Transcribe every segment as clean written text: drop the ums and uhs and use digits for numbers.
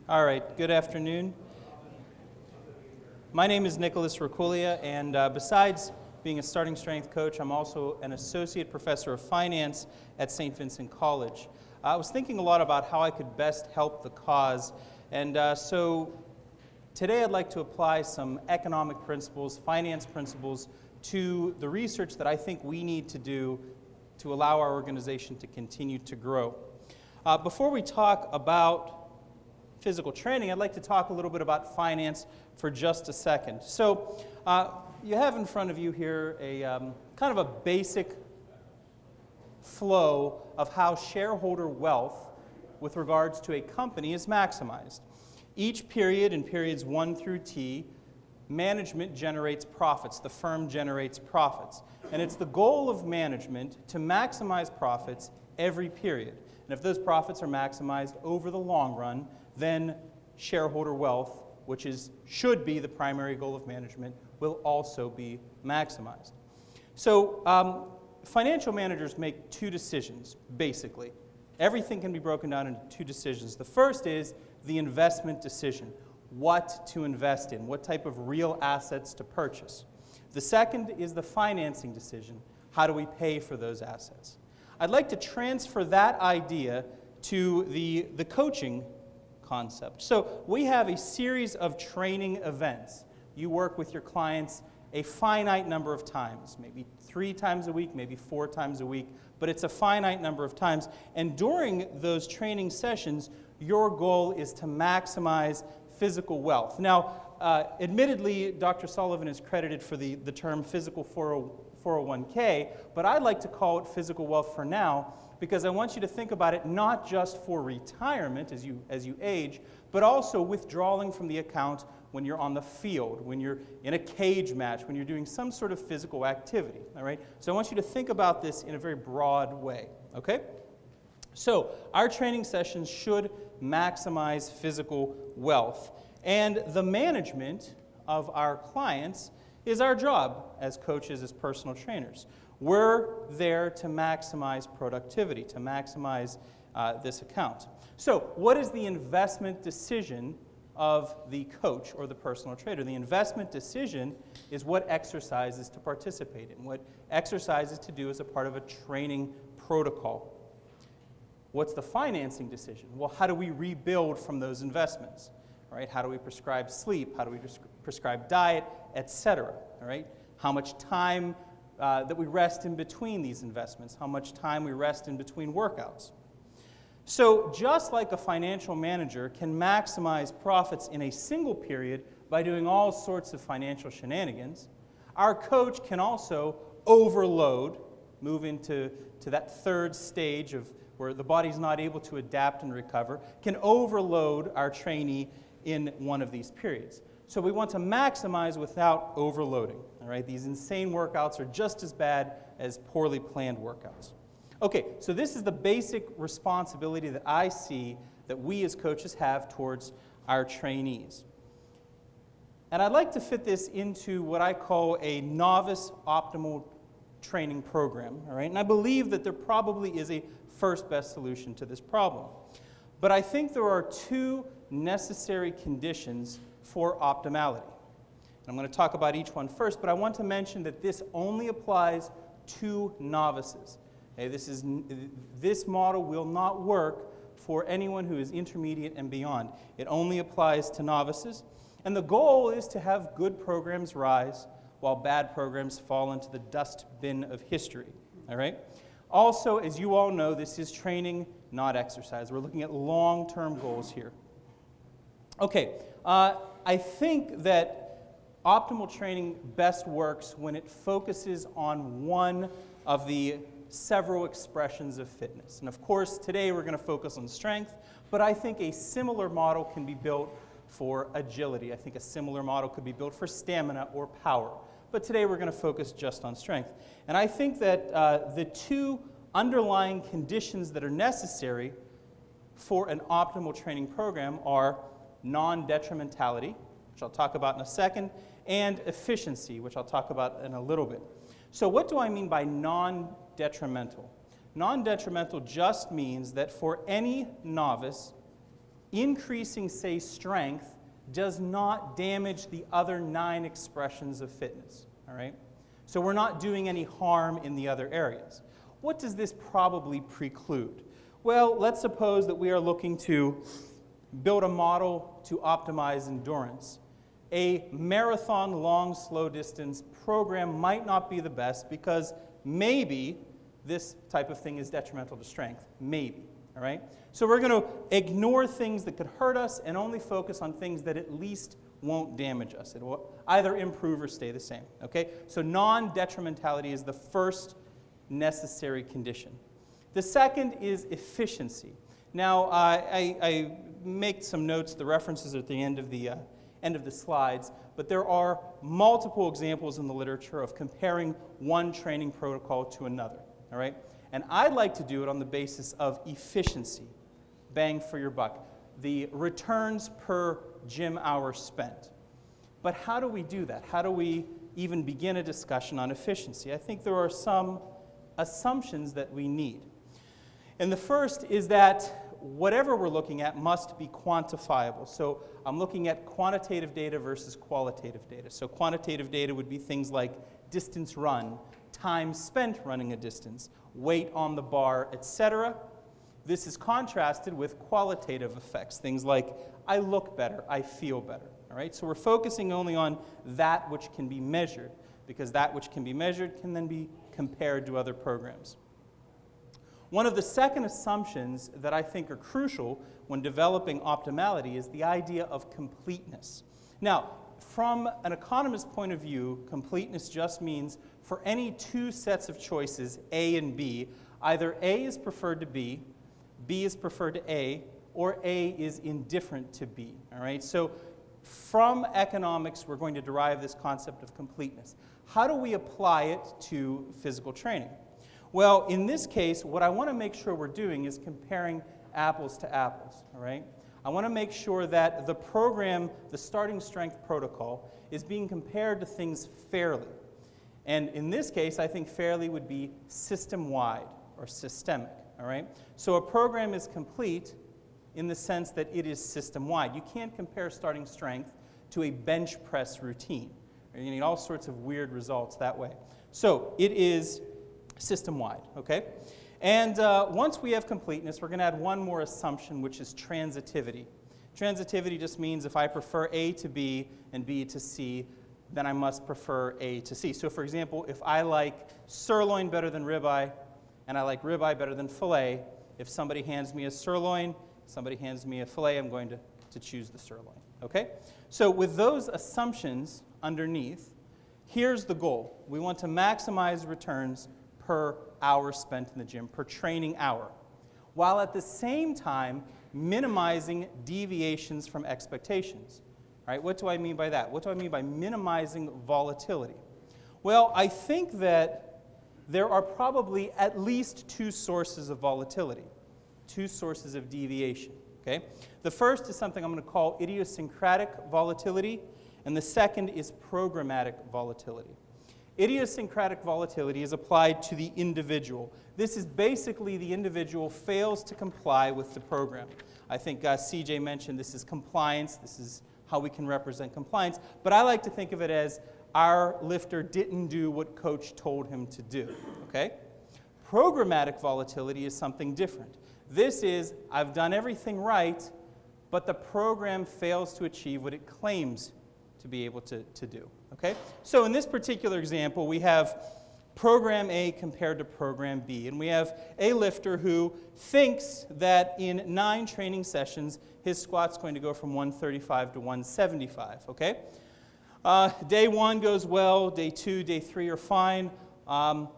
All right, good afternoon. My name is Nicholas Racculia, and besides being a starting strength coach, I'm also an associate professor of finance at St. Vincent College. I was thinking a lot about how I could best help the cause, and so today I'd like to apply some economic principles, finance principles, to the research that I think we need to do to allow our organization to continue to grow. Before we talk about physical training, I'd like to talk a little bit about finance for just a second. So you have in front of you here a kind of a basic flow of how shareholder wealth with regards to a company is maximized. Each period, in periods 1 through T, management generates profits. The firm generates profits. And it's the goal of management to maximize profits every period. And if those profits are maximized over the long run, then shareholder wealth, which should be the primary goal of management, will also be maximized. So financial managers make two decisions, basically. Everything can be broken down into two decisions. The first is the investment decision, what to invest in, what type of real assets to purchase. The second is the financing decision, how do we pay for those assets. I'd like to transfer that idea to the coaching concept. So we have a series of training events. You work with your clients a finite number of times, maybe 3 times a week, maybe 4 times a week, but it's a finite number of times. And during those training sessions, your goal is to maximize physical wealth. Now, admittedly, Dr. Sullivan is credited for the term physical 401k, but I'd like to call it physical wealth for now, because I want you to think about it not just for retirement as you age, but also withdrawing from the account when you're on the field, when you're in a cage match, when you're doing some sort of physical activity, all right? So I want you to think about this in a very broad way, okay? So our training sessions should maximize physical wealth, and the management of our clients is our job as coaches, as personal trainers. We're there to maximize productivity, to maximize this account. So what is the investment decision of the coach or the personal trainer? The investment decision is what exercises to participate in, what exercises to do as a part of a training protocol. What's the financing decision? Well, how do we rebuild from those investments? All right, how do we prescribe sleep? How do we prescribe diet, etc.? All right, how much time that we rest in between these investments, how much time we rest in between workouts. So just like a financial manager can maximize profits in a single period by doing all sorts of financial shenanigans, our coach can also overload, move into that third stage of where the body's not able to adapt and recover, can overload our trainee in one of these periods. So we want to maximize without overloading. All right? These insane workouts are just as bad as poorly planned workouts. Okay, so this is the basic responsibility that I see that we as coaches have towards our trainees. And I'd like to fit this into what I call a novice optimal training program. All right? And I believe that there probably is a first best solution to this problem. But I think there are 2 necessary conditions for optimality. And I'm going to talk about each one first, but I want to mention that this only applies to novices. Okay, this model will not work for anyone who is intermediate and beyond. It only applies to novices. And the goal is to have good programs rise while bad programs fall into the dustbin of history. All right? Also, as you all know, this is training, not exercise. We're looking at long-term goals here. Okay, I think that optimal training best works when it focuses on one of the several expressions of fitness. And of course, today we're going to focus on strength, but I think a similar model can be built for agility. I think a similar model could be built for stamina or power. But today we're going to focus just on strength. And I think that the 2 underlying conditions that are necessary for an optimal training program are non-detrimentality, which I'll talk about in a second, and efficiency, which I'll talk about in a little bit. So what do I mean by non-detrimental? Non-detrimental just means that for any novice, increasing, say, strength does not damage the other 9 expressions of fitness, all right? So we're not doing any harm in the other areas. What does this probably preclude? Well, let's suppose that we are looking to build a model to optimize endurance. A marathon long, slow distance program might not be the best because maybe this type of thing is detrimental to strength. Maybe, all right? So we're going to ignore things that could hurt us and only focus on things that at least won't damage us. It will either improve or stay the same, okay? So non-detrimentality is the first necessary condition. The second is efficiency. Now, I make some notes. The references are at the end of the slides, but there are multiple examples in the literature of comparing one training protocol to another, all right? And I'd like to do it on the basis of efficiency, bang for your buck, the returns per gym hour spent. But how do we do that? How do we even begin a discussion on efficiency? I think there are some assumptions that we need. And the first is that whatever we're looking at must be quantifiable. So I'm looking at quantitative data versus qualitative data. So quantitative data would be things like distance run, time spent running a distance, weight on the bar, etc. This is contrasted with qualitative effects, things like I look better, I feel better. All right? So we're focusing only on that which can be measured, because that which can be measured can then be compared to other programs. One of the second assumptions that I think are crucial when developing optimality is the idea of completeness. Now, from an economist's point of view, completeness just means for any 2 sets of choices, A and B, either A is preferred to B is preferred to A, or A is indifferent to B. All right? So from economics, we're going to derive this concept of completeness. How do we apply it to physical training? Well, in this case, what I want to make sure we're doing is comparing apples to apples, all right? I want to make sure that the program, the starting strength protocol, is being compared to things fairly. And in this case, I think fairly would be system-wide or systemic, all right? So a program is complete in the sense that it is system-wide. You can't compare starting strength to a bench press routine. You need all sorts of weird results that way. So it is system-wide, okay? And once we have completeness, we're going to add one more assumption, which is transitivity. Transitivity just means if I prefer A to B and B to C, then I must prefer A to C. So for example, if I like sirloin better than ribeye, and I like ribeye better than filet, if somebody hands me a sirloin, somebody hands me a filet, I'm going to choose the sirloin, okay? So with those assumptions underneath, here's the goal. We want to maximize returns per hour spent in the gym, per training hour, while at the same time minimizing deviations from expectations. All right, what do I mean by that? What do I mean by minimizing volatility? Well, I think that there are probably at least 2 sources of volatility, 2 sources of deviation. Okay? The first is something I'm going to call idiosyncratic volatility, and the second is programmatic volatility. Idiosyncratic volatility is applied to the individual. This is basically the individual fails to comply with the program. I think CJ mentioned this is compliance. This is how we can represent compliance. But I like to think of it as our lifter didn't do what coach told him to do. Okay? Programmatic volatility is something different. This is, I've done everything right, but the program fails to achieve what it claims to be able to do. Okay? So in this particular example, we have program A compared to program B, and we have a lifter who thinks that in 9 training sessions, his squat's going to go from 135 to 175. Okay? Day 1 goes well, day 2, day 3 are fine. On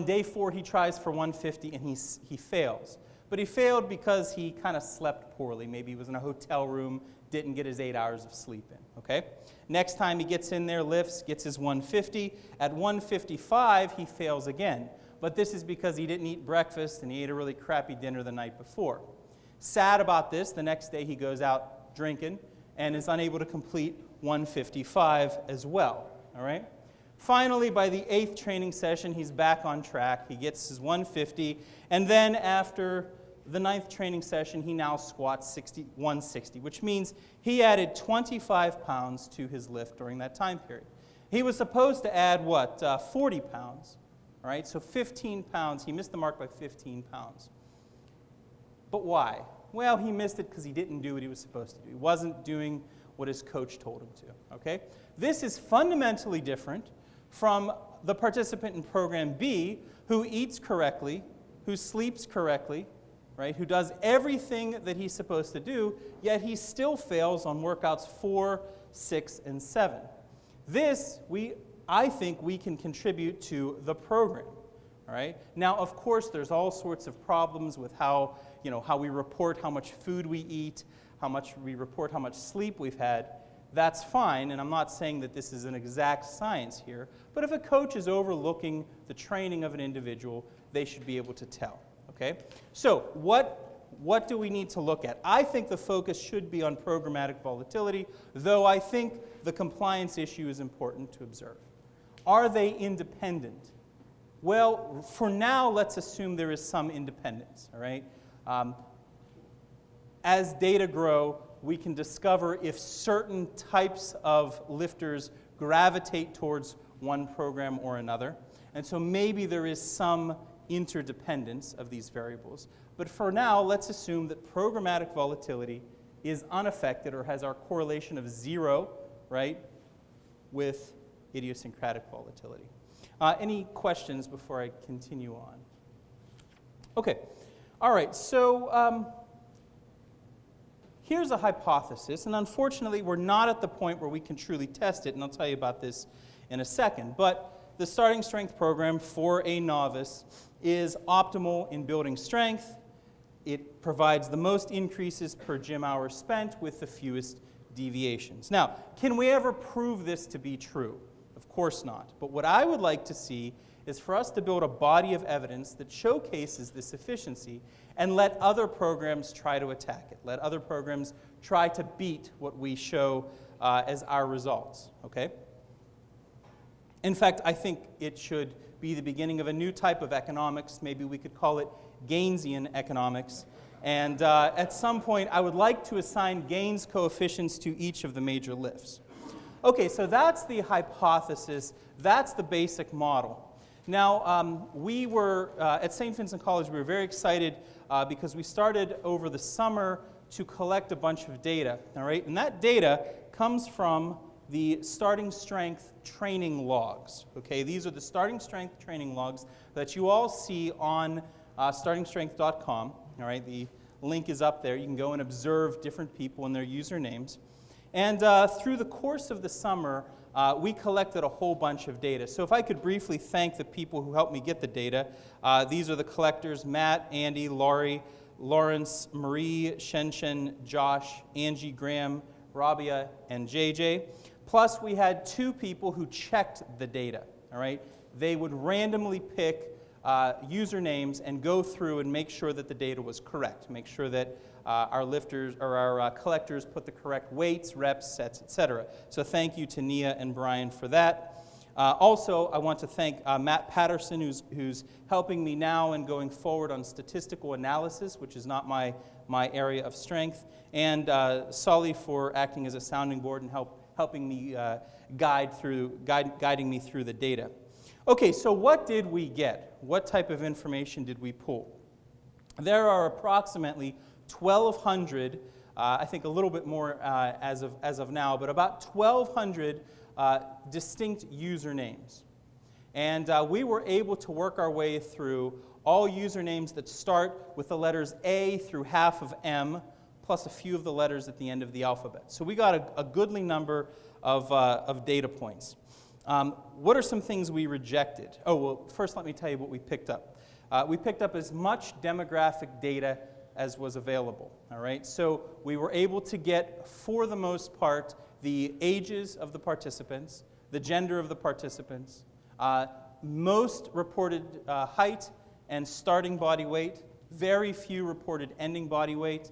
day 4, he tries for 150 and he fails. But he failed because he kind of slept poorly. Maybe he was in a hotel room, didn't get his 8 hours of sleep in. Okay? Next time he gets in there, lifts, gets his 150. At 155, he fails again. But this is because he didn't eat breakfast and he ate a really crappy dinner the night before. Sad about this, the next day he goes out drinking and is unable to complete 155 as well. All right? Finally, by the 8th training session, he's back on track. He gets his 150. And then after the 9th training session, he now squats 160, which means he added 25 pounds to his lift during that time period. He was supposed to add, 40 pounds, all right? So 15 pounds. He missed the mark by 15 pounds. But why? Well, he missed it because he didn't do what he was supposed to do. He wasn't doing what his coach told him to, okay? This is fundamentally different from the participant in Program B who eats correctly, who sleeps correctly, right, who does everything that he's supposed to do, yet he still fails on workouts 4, 6, and 7. This, I think we can contribute to the program, all right? Now, of course, there's all sorts of problems with how we report how much food we eat, how much we report how much sleep we've had. That's fine, and I'm not saying that this is an exact science here, but if a coach is overlooking the training of an individual, they should be able to tell, okay? So what do we need to look at? I think the focus should be on programmatic volatility, though I think the compliance issue is important to observe. Are they independent? Well, for now, let's assume there is some independence, all right? As data grow, we can discover if certain types of lifters gravitate towards one program or another. And so maybe there is some interdependence of these variables. But for now, let's assume that programmatic volatility is unaffected or has our correlation of 0, right, with idiosyncratic volatility. Any questions before I continue on? Okay. All right. So here's a hypothesis, and unfortunately, we're not at the point where we can truly test it, and I'll tell you about this in a second. But the starting strength program for a novice is optimal in building strength. It provides the most increases per gym hour spent with the fewest deviations. Now, can we ever prove this to be true? Of course not. But what I would like to see is for us to build a body of evidence that showcases this efficiency and let other programs try to attack it. Let other programs try to beat what we show as our results, okay? In fact, I think it should be the beginning of a new type of economics. Maybe we could call it Keynesian economics. And at some point, I would like to assign gains coefficients to each of the major lifts. Okay, so that's the hypothesis. That's the basic model. Now, we were, at St. Vincent College, we were very excited because we started over the summer to collect a bunch of data, all right? And that data comes from the starting strength training logs, okay? These are the starting strength training logs that you all see on startingstrength.com, all right? The link is up there. You can go and observe different people and their usernames. And through the course of the summer, we collected a whole bunch of data. So if I could briefly thank the people who helped me get the data. These are the collectors: Matt, Andy, Laurie, Lawrence, Marie, Shenshen, Josh, Angie, Graham, Rabia, and JJ. Plus, we had 2 people who checked the data, all right? They would randomly pick usernames and go through and make sure that the data was correct, make sure that our lifters or our collectors put the correct weights, reps, sets, etc. So thank you to Nia and Brian for that. Also, I want to thank Matt Patterson, who's helping me now and going forward on statistical analysis, which is not my area of strength, and Solly for acting as a sounding board and helping me guiding me through the data. Okay, so what did we get? What type of information did we pull? There are approximately 1,200, I think a little bit more as of now, but about 1,200 distinct usernames. And we were able to work our way through all usernames that start with the letters A through half of M, plus a few of the letters at the end of the alphabet. So we got a goodly number of data points. What are some things we rejected? Oh, well, first let me tell you what we picked up. We picked up as much demographic data as was available, all right? So we were able to get, for the most part, the ages of the participants, the gender of the participants, most reported height and starting body weight, very few reported ending body weight,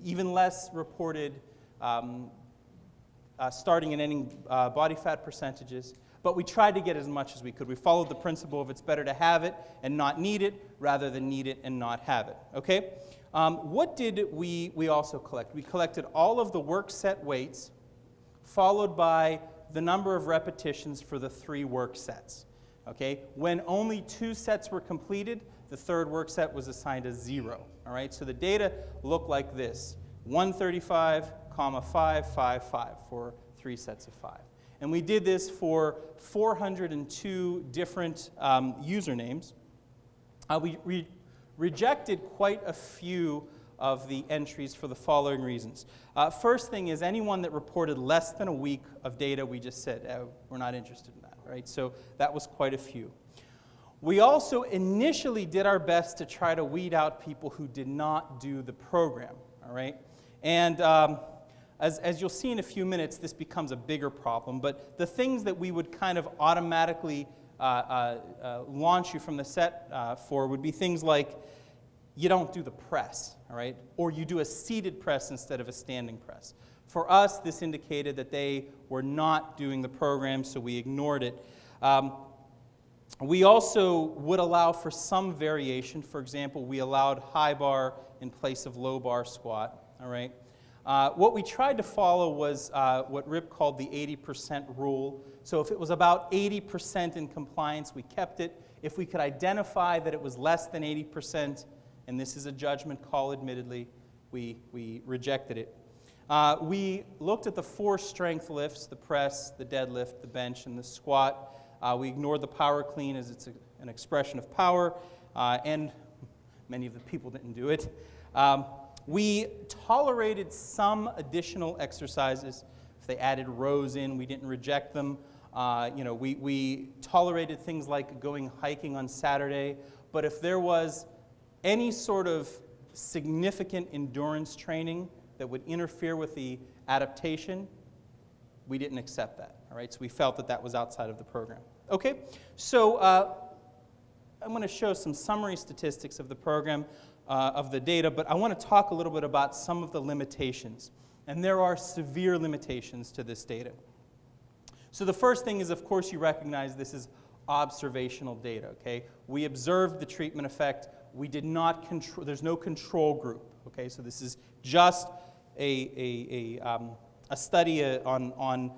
even less reported starting and ending body fat percentages. But we tried to get as much as we could. We followed the principle of it's better to have it and not need it rather than need it and not have it. Okay? What did we also collect? We collected all of the work set weights followed by the number of repetitions for the 3 work sets. Okay? When only 2 sets were completed, the 3rd work set was assigned a 0. All right? So the data looked like this: 135, 5, 5, 5 for 3 sets of 5. And we did this for 402 different usernames. We rejected quite a few of the entries for the following reasons. First thing is anyone that reported less than a week of data, we just said, we're not interested in that, right? So that was quite a few. We also initially did our best to try to weed out people who did not do the program, all right? And as you'll see in a few minutes, this becomes a bigger problem, but the things that we would kind of automatically launch you from the set for would be things like you don't do the press, all right? Or you do a seated press instead of a standing press. For us, this indicated that they were not doing the program, so we ignored it. We also would allow for some variation. For example, we allowed high bar in place of low bar squat, all right? What we tried to follow was what Rip called the 80% rule. So if it was about 80% in compliance, we kept it. If we could identify that it was less than 80%, and this is a judgment call admittedly, we rejected it. We looked at the 4 strength lifts: the press, the deadlift, the bench, and the squat. We ignored the power clean as it's an expression of power, and many of the people didn't do it. We tolerated some additional exercises. If they added rows in, we didn't reject them. We tolerated things like going hiking on Saturday, but if there was any sort of significant endurance training that would interfere with the adaptation, we didn't accept that. All right, so we felt that that was outside of the program. Okay, so I'm going to show some summary statistics of the program, of the data, but I want to talk a little bit about some of the limitations. And there are severe limitations to this data. So the first thing is, of course, you recognize this is observational data, okay? We observed the treatment effect. We did not control, there's no control group, okay? So this is just a study on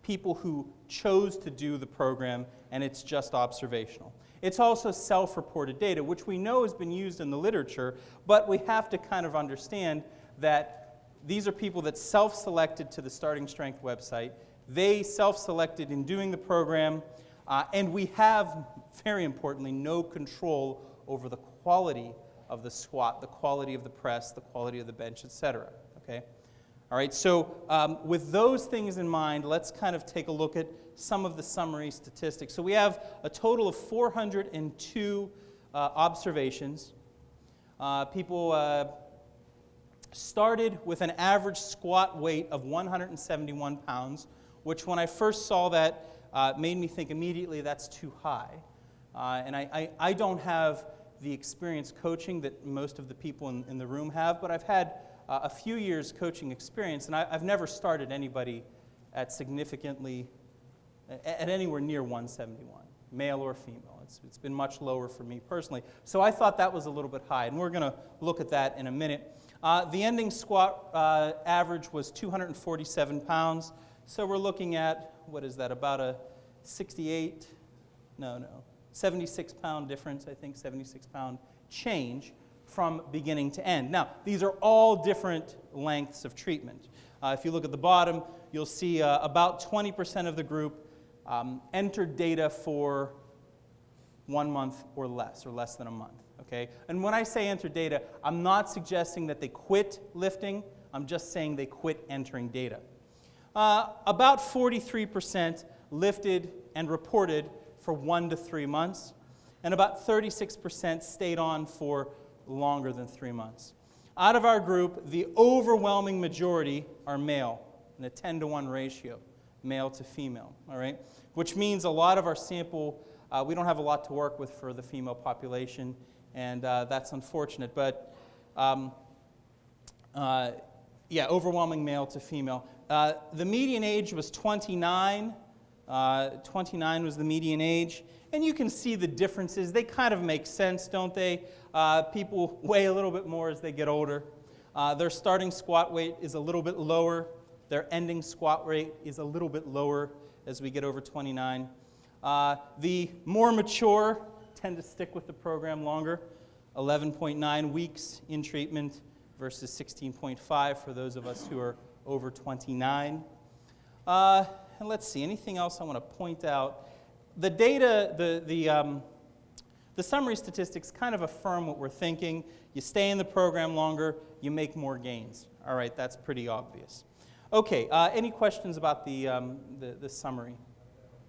people who chose to do the program, and it's just observational. It's also self-reported data, which we know has been used in the literature, but we have to kind of understand that these are people that self-selected to the Starting Strength website. They self-selected in doing the program, and we have, very importantly, no control over the quality of the squat, the quality of the press, the quality of the bench, etc. Okay? All right, so with those things in mind, let's kind of take a look at some of the summary statistics. So we have a total of 402 observations. People started with an average squat weight of 171 pounds, which when I first saw that made me think immediately that's too high. And I don't have the experience coaching that most of the people in the room have, but I've had a few years coaching experience, and I've never started anybody at anywhere near 171, male or female. It's been much lower for me personally. So I thought that was a little bit high, and we're going to look at that in a minute. The ending squat average was 247 pounds, so we're looking at, what is that, about a 76-pound difference, I think, 76-pound change from beginning to end. Now, these are all different lengths of treatment. If you look at the bottom, you'll see about 20% of the group entered data for 1 month or less than a month. Okay? And when I say enter data, I'm not suggesting that they quit lifting. I'm just saying they quit entering data. About 43% lifted and reported for 1 to 3 months, and about 36% stayed on for longer than 3 months. Out of our group, the overwhelming majority are male, in a 10-to-1 ratio, male to female, all right? Which means a lot of our sample, we don't have a lot to work with for the female population, and that's unfortunate, but overwhelming male to female. The median age was 29 29 was the median age. And you can see the differences. They kind of make sense, don't they? People weigh a little bit more as they get older. Their starting squat weight is a little bit lower. Their ending squat rate is a little bit lower as we get over 29. The more mature tend to stick with the program longer, 11.9 weeks in treatment versus 16.5 for those of us who are over 29. And let's see, anything else I want to point out? The data, the summary statistics kind of affirm what we're thinking. You stay in the program longer, you make more gains. All right, that's pretty obvious. Okay, any questions about the summary?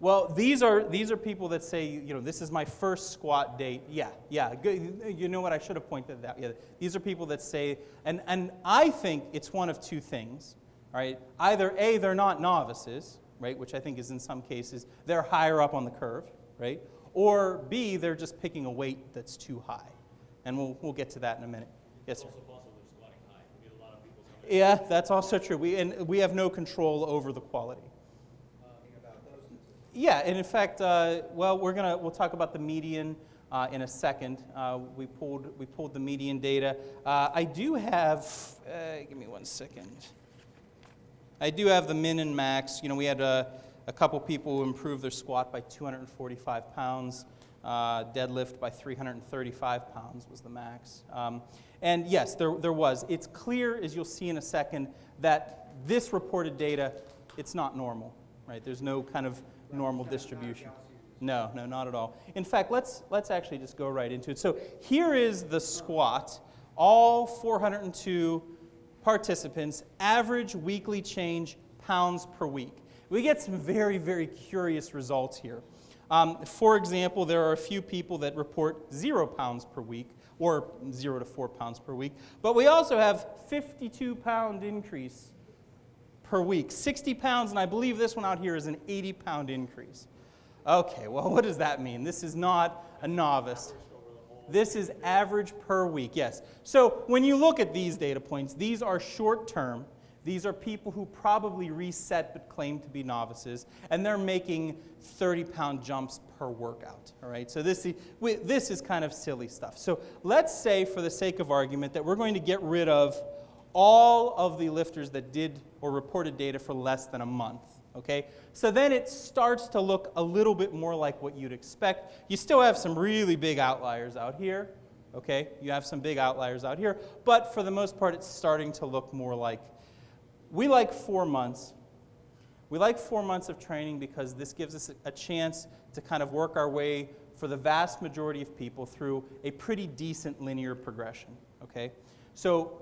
Well, these are people that say, you know, this is my first squat date. Yeah, good. You know what, I should have pointed that out. Yeah, these are people that say, and I think it's one of two things, right? Either A, they're not novices, right, which I think is in some cases, they're higher up on the curve, right? Or B, they're just picking a weight that's too high. And we'll get to that in a minute. Yes, sir? It's also possible they're squatting high. We get a lot of people coming. Yeah, that's also true. We have no control over the quality. Yeah, and in fact, well, we'll talk about the median in a second. We pulled the median data. I do have, give me 1 second. I do have the min and max. You know, we had a couple people who improved their squat by 245 pounds. Deadlift by 335 pounds was the max. And yes, there was. It's clear, as you'll see in a second, that this reported data, it's not normal, right? There's no kind of normal distribution. No, not at all. In fact, let's actually just go right into it. So here is the squat. All 402 participants, average weekly change pounds per week. We get some very, very curious results here. For example, there are a few people that report 0 pounds per week, or 0 to 4 pounds per week. But we also have 52-pound increase per week. 60 pounds, and I believe this one out here is an 80-pound increase. Okay, well, what does that mean? This is not a novice. This is average per week, yes. So when you look at these data points, these are short-term. These are people who probably reset but claim to be novices, and they're making 30-pound jumps per workout, all right? So this is kind of silly stuff. So let's say, for the sake of argument, that we're going to get rid of all of the lifters that did or reported data for less than a month, okay? So then it starts to look a little bit more like what you'd expect. You still have some really big outliers out here, okay? You have some big outliers out here, but for the most part, it's starting to look more like, we like 4 months. We like 4 months of training because this gives us a chance to kind of work our way, for the vast majority of people, through a pretty decent linear progression, okay? So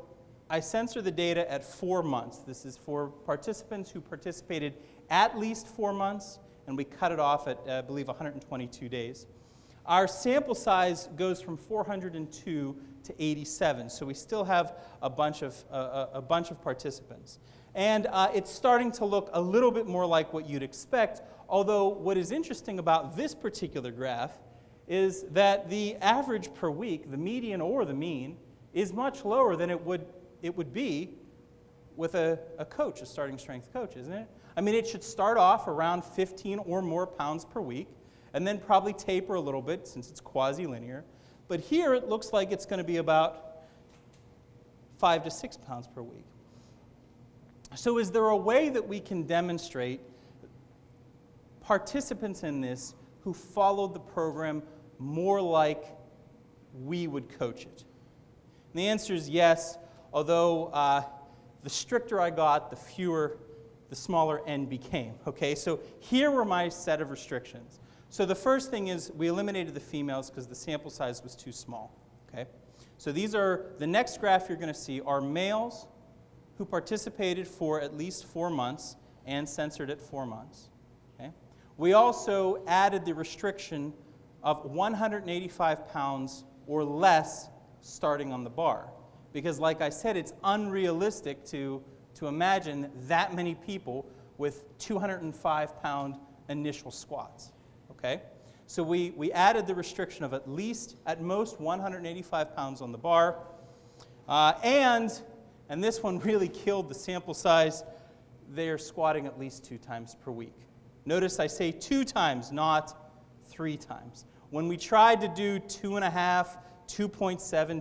I censor the data at 4 months. This is for participants who participated at least 4 months, and we cut it off at, I believe, 122 days. Our sample size goes from 402 to 87, so we still have a bunch of participants. And it's starting to look a little bit more like what you'd expect, although what is interesting about this particular graph is that the average per week, the median or the mean, is much lower than it would be with a coach, a starting strength coach, isn't it? I mean, it should start off around 15 or more pounds per week, and then probably taper a little bit since it's quasi-linear. But here it looks like it's going to be about 5 to 6 pounds per week. So is there a way that we can demonstrate participants in this who followed the program more like we would coach it? And the answer is yes, although the stricter I got, the smaller n became. Okay, so here were my set of restrictions. So the first thing is we eliminated the females because the sample size was too small. Okay, so these are, the next graph you're going to see are males who participated for at least 4 months and censored at 4 months. Okay, we also added the restriction of 185 pounds or less starting on the bar. Because like I said, it's unrealistic to imagine that many people with 205-pound initial squats, okay? So we added the restriction of at most 185 pounds on the bar. And this one really killed the sample size, they are squatting at least 2 times per week. Notice I say 2 times, not 3 times. When we tried to do 2.5, 2.7,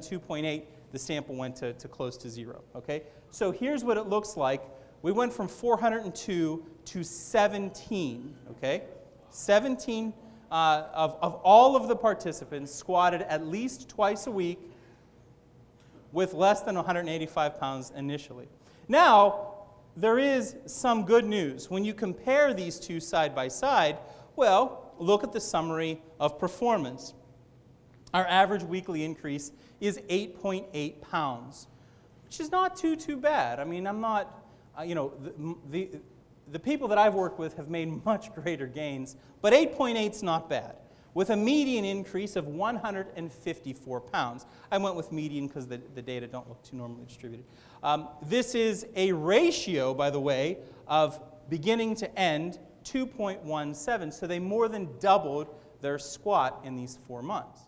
2.8, the sample went to close to 0, okay? So here's what it looks like. We went from 402 to 17, okay? 17 of all of the participants squatted at least twice a week with less than 185 pounds initially. Now, there is some good news. When you compare these two side by side, well, look at the summary of performance. Our average weekly increase is 8.8 pounds, which is not too bad. I mean, I'm not, the people that I've worked with have made much greater gains, but 8.8 is not bad, with a median increase of 154 pounds. I went with median because the data don't look too normally distributed. This is a ratio, by the way, of beginning to end 2.17, so they more than doubled their squat in these 4 months.